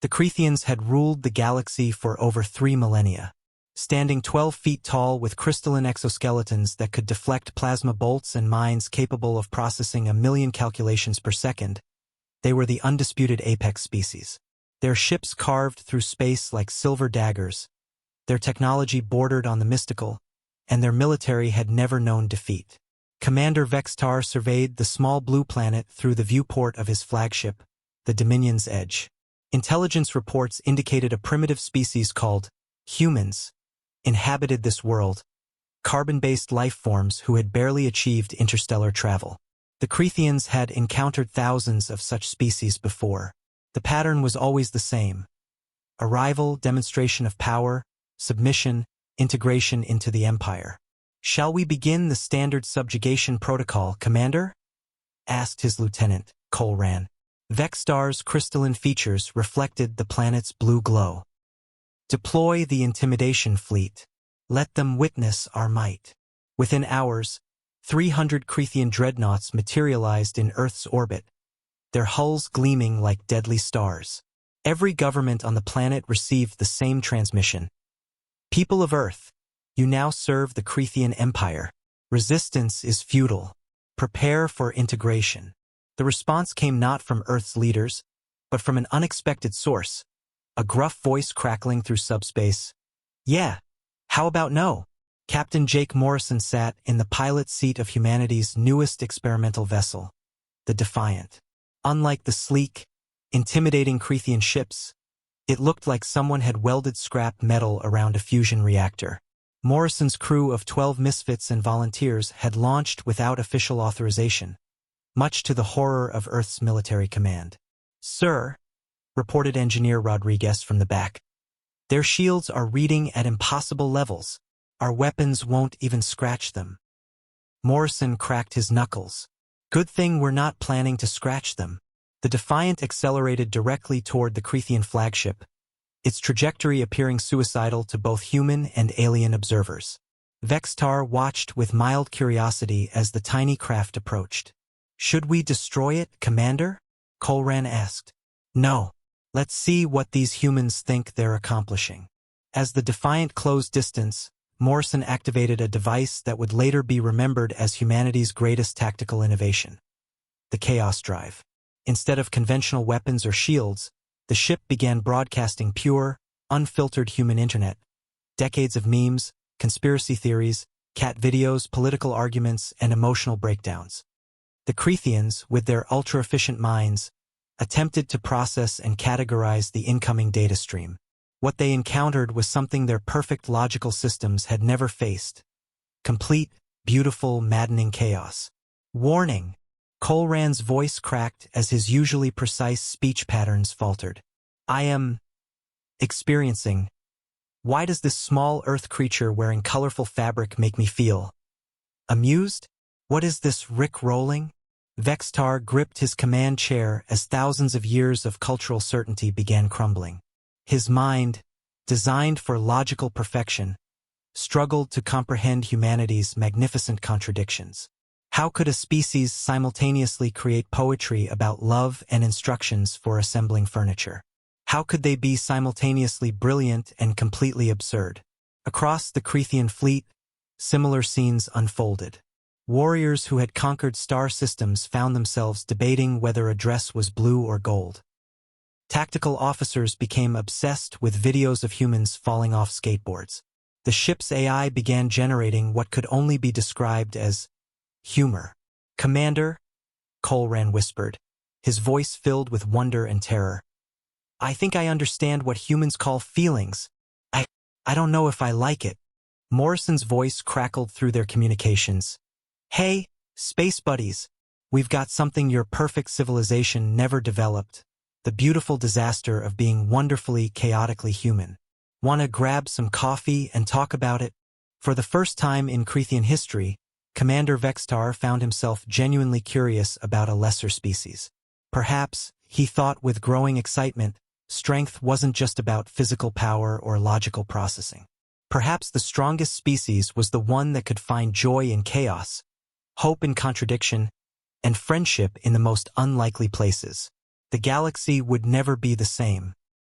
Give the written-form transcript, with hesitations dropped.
The Crethians had ruled the galaxy for over 3 millennia. Standing 12 feet tall with crystalline exoskeletons that could deflect plasma bolts and minds capable of processing 1 million calculations per second, they were the undisputed apex species. Their ships carved through space like silver daggers, their technology bordered on the mystical, and their military had never known defeat. Commander Vextar surveyed the small blue planet through the viewport of his flagship, the Dominion's Edge. Intelligence reports indicated a primitive species called humans inhabited this world, carbon-based life forms who had barely achieved interstellar travel. The Crethians had encountered thousands of such species before. The pattern was always the same: arrival, demonstration of power, submission, integration into the Empire. "Shall we begin the standard subjugation protocol, Commander?" asked his lieutenant, Colran. Vextar's crystalline features reflected the planet's blue glow. "Deploy the intimidation fleet. Let them witness our might." Within hours, 300 Crethian dreadnoughts materialized in Earth's orbit, their hulls gleaming like deadly stars. Every government on the planet received the same transmission. "People of Earth, you now serve the Crethian Empire. Resistance is futile. Prepare for integration." The response came not from Earth's leaders, but from an unexpected source, a gruff voice crackling through subspace. "Yeah, how about no?" Captain Jake Morrison sat in the pilot seat of humanity's newest experimental vessel, the Defiant. Unlike the sleek, intimidating Crethian ships, it looked like someone had welded scrap metal around a fusion reactor. Morrison's crew of 12 misfits and volunteers had launched without official authorization, much to the horror of Earth's military command. "Sir," reported Engineer Rodriguez from the back, "their shields are reading at impossible levels. Our weapons won't even scratch them." Morrison cracked his knuckles. "Good thing we're not planning to scratch them." The Defiant accelerated directly toward the Crethian flagship, its trajectory appearing suicidal to both human and alien observers. Vextar watched with mild curiosity as the tiny craft approached. "Should we destroy it, Commander?" Colran asked. "No. Let's see what these humans think they're accomplishing." As the Defiant closed distance, Morrison activated a device that would later be remembered as humanity's greatest tactical innovation: the Chaos Drive. Instead of conventional weapons or shields, the ship began broadcasting pure, unfiltered human internet. Decades of memes, conspiracy theories, cat videos, political arguments, and emotional breakdowns. The Crethians, with their ultra-efficient minds, attempted to process and categorize the incoming data stream. What they encountered was something their perfect logical systems had never faced: complete, beautiful, maddening chaos. "Warning!" Colran's voice cracked as his usually precise speech patterns faltered. "I am experiencing. Why does this small Earth creature wearing colorful fabric make me feel amused? What is this Rick-rolling?" Vextar gripped his command chair as thousands of years of cultural certainty began crumbling. His mind, designed for logical perfection, struggled to comprehend humanity's magnificent contradictions. How could a species simultaneously create poetry about love and instructions for assembling furniture? How could they be simultaneously brilliant and completely absurd? Across the Crethian fleet, similar scenes unfolded. Warriors who had conquered star systems found themselves debating whether a dress was blue or gold. Tactical officers became obsessed with videos of humans falling off skateboards. The ship's AI began generating what could only be described as humor. "Commander," Colran whispered, his voice filled with wonder and terror, "I think I understand what humans call feelings. I don't know if I like it." Morrison's voice crackled through their communications. "Hey, space buddies, we've got something your perfect civilization never developed: the beautiful disaster of being wonderfully, chaotically human. Want to grab some coffee and talk about it?" For the first time in Crethian history, Commander Vextar found himself genuinely curious about a lesser species. Perhaps, he thought with growing excitement, strength wasn't just about physical power or logical processing. Perhaps the strongest species was the one that could find joy in chaos, hope in contradiction, and friendship in the most unlikely places. The galaxy would never be the same.